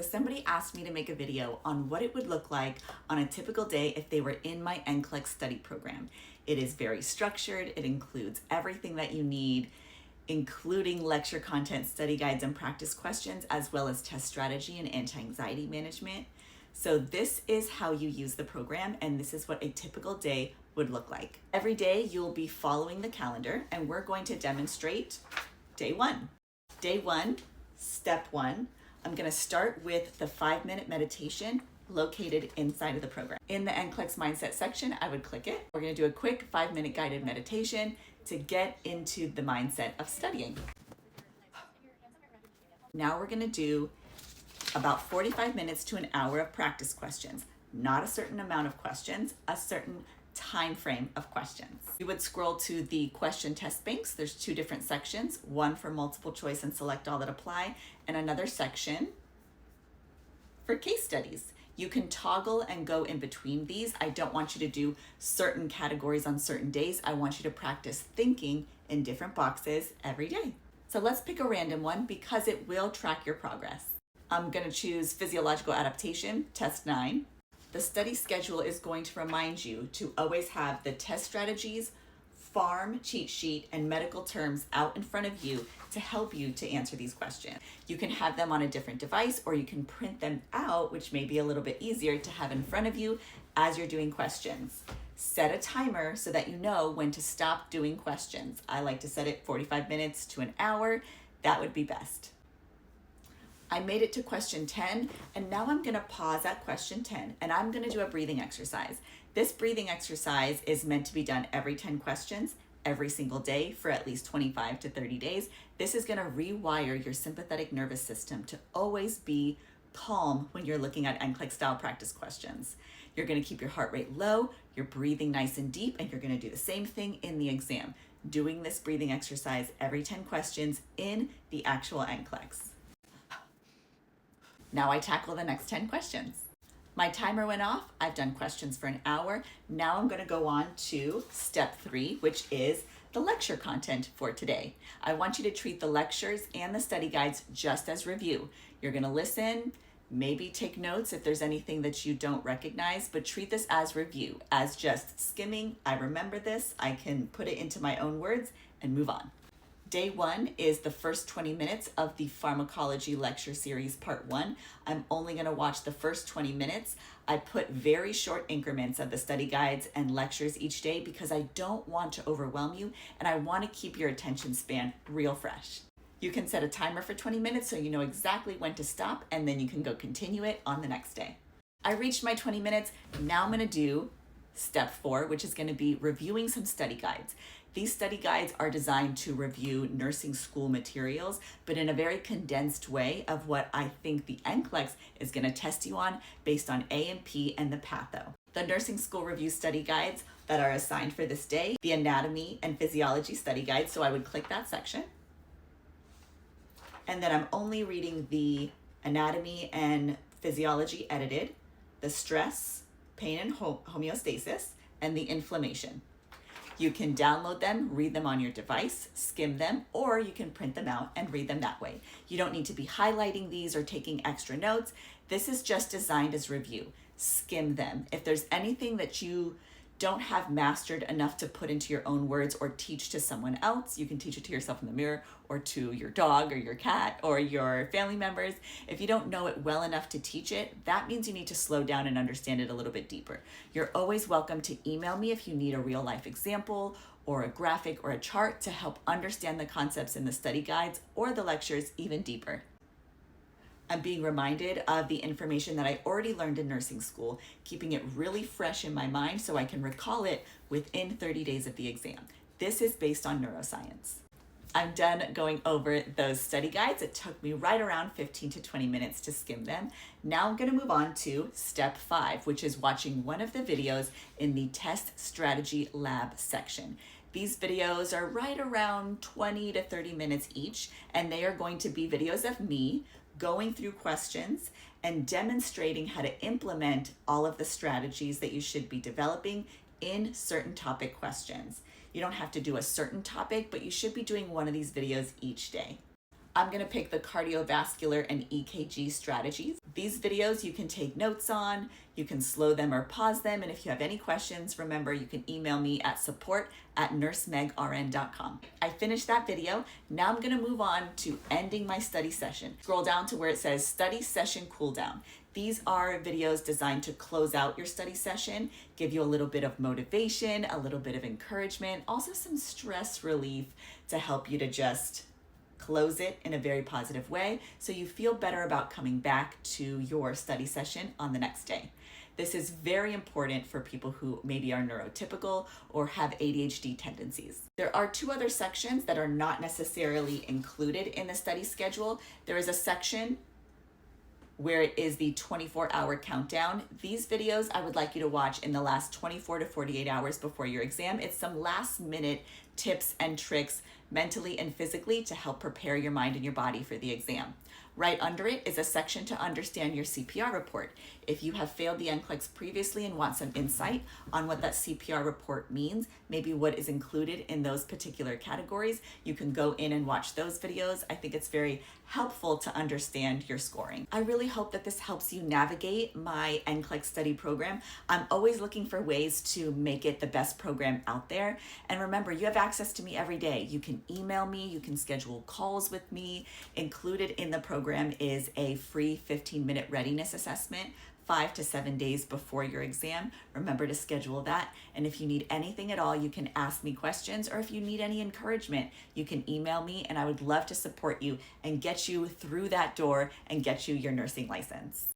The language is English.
Somebody asked me to make a video on what it would look like on a typical day if they were in my NCLEX study program. It is very structured. It includes everything that you need, including lecture content, study guides, and practice questions, as well as test strategy and anti-anxiety management. So this is how you use the program, and this is what a typical day would look like. Every day you'll be following the calendar, and we're going to demonstrate day one. Day one, step one, I'm going to start with the 5-minute meditation located inside of the program. In the NCLEX mindset section, I would click it. We're going to do a quick 5-minute guided meditation to get into the mindset of studying. Now we're going to do about 45 minutes to an hour of practice questions. Not a certain amount of questions, a certain time frame of questions. You would scroll to the question test banks. There's 2 different sections, one for multiple choice and select all that apply, and another section for case studies. You can toggle and go in between these. I don't want you to do certain categories on certain days. I want you to practice thinking in different boxes every day. So let's pick a random one because it will track your progress. I'm going to choose physiological adaptation, test 9. The study schedule is going to remind you to always have the test strategies, farm cheat sheet, and medical terms out in front of you to help you to answer these questions. You can have them on a different device, or you can print them out, which may be a little bit easier to have in front of you as you're doing questions. Set a timer so that you know when to stop doing questions. I like to set it 45 minutes to an hour. That would be best. I made it to question 10, and now I'm gonna pause at question 10, and I'm gonna do a breathing exercise. This breathing exercise is meant to be done every 10 questions, every single day for at least 25 to 30 days. This is gonna rewire your sympathetic nervous system to always be calm when you're looking at NCLEX style practice questions. You're gonna keep your heart rate low, you're breathing nice and deep, and you're gonna do the same thing in the exam, doing this breathing exercise every 10 questions in the actual NCLEX. Now I tackle the next 10 questions. My timer went off. I've done questions for an hour. Now I'm going to go on to step 3, which is the lecture content for today. I want you to treat the lectures and the study guides just as review. You're going to listen, maybe take notes if there's anything that you don't recognize, but treat this as review, as just skimming. I remember this. I can put it into my own words and move on. Day 1 is the first 20 minutes of the Pharmacology Lecture Series Part 1. I'm only going to watch the first 20 minutes. I put very short increments of the study guides and lectures each day because I don't want to overwhelm you and I want to keep your attention span real fresh. You can set a timer for 20 minutes so you know exactly when to stop, and then you can go continue it on the next day. I reached my 20 minutes. Now I'm going to do step 4, which is going to be reviewing some study guides. These study guides are designed to review nursing school materials, but in a very condensed way of what I think the NCLEX is going to test you on based on A&P and the patho. The nursing school review study guides that are assigned for this day, the anatomy and physiology study guide, so I would click that section. And then I'm only reading the anatomy and physiology edited, the stress, pain and homeostasis, and the inflammation. You can download them, read them on your device, skim them, or you can print them out and read them that way. You don't need to be highlighting these or taking extra notes. This is just designed as review. Skim them. If there's anything that you don't have mastered enough to put into your own words or teach to someone else, you can teach it to yourself in the mirror or to your dog or your cat or your family members. If you don't know it well enough to teach it, that means you need to slow down and understand it a little bit deeper. You're always welcome to email me if you need a real life example or a graphic or a chart to help understand the concepts in the study guides or the lectures even deeper. I'm being reminded of the information that I already learned in nursing school, keeping it really fresh in my mind so I can recall it within 30 days of the exam. This is based on neuroscience. I'm done going over those study guides. It took me right around 15 to 20 minutes to skim them. Now I'm going to move on to step 5, which is watching one of the videos in the test strategy lab section. These videos are right around 20 to 30 minutes each, and they are going to be videos of me going through questions and demonstrating how to implement all of the strategies that you should be developing in certain topic questions. You don't have to do a certain topic, but you should be doing one of these videos each day. I'm gonna pick the cardiovascular and EKG strategies. These videos you can take notes on, you can slow them or pause them, and if you have any questions, remember you can email me at support@nursemegrn.com. I finished that video. Now I'm gonna move on to ending my study session. Scroll down to where it says study session cooldown. These are videos designed to close out your study session, give you a little bit of motivation, a little bit of encouragement, also some stress relief to help you to just close it in a very positive way so you feel better about coming back to your study session on the next day. This is very important for people who maybe are neurotypical or have ADHD tendencies. There are two other sections that are not necessarily included in the study schedule. There is a section where it is the 24-hour countdown. These videos I would like you to watch in the last 24 to 48 hours before your exam. It's some last minute tips and tricks mentally and physically to help prepare your mind and your body for the exam. Right under it is a section to understand your CPR report. If you have failed the NCLEX previously and want some insight on what that CPR report means, maybe what is included in those particular categories, you can go in and watch those videos. I think it's very helpful to understand your scoring. I really hope that this helps you navigate my NCLEX study program. I'm always looking for ways to make it the best program out there. And remember, you have access to me every day. You can email me, you can schedule calls with me. Included in the program is a free 15-minute readiness assessment 5 to 7 days before your exam. Remember to schedule that. And if you need anything at all, you can ask me questions, or if you need any encouragement, you can email me, and I would love to support you and get you through that door and get you your nursing license.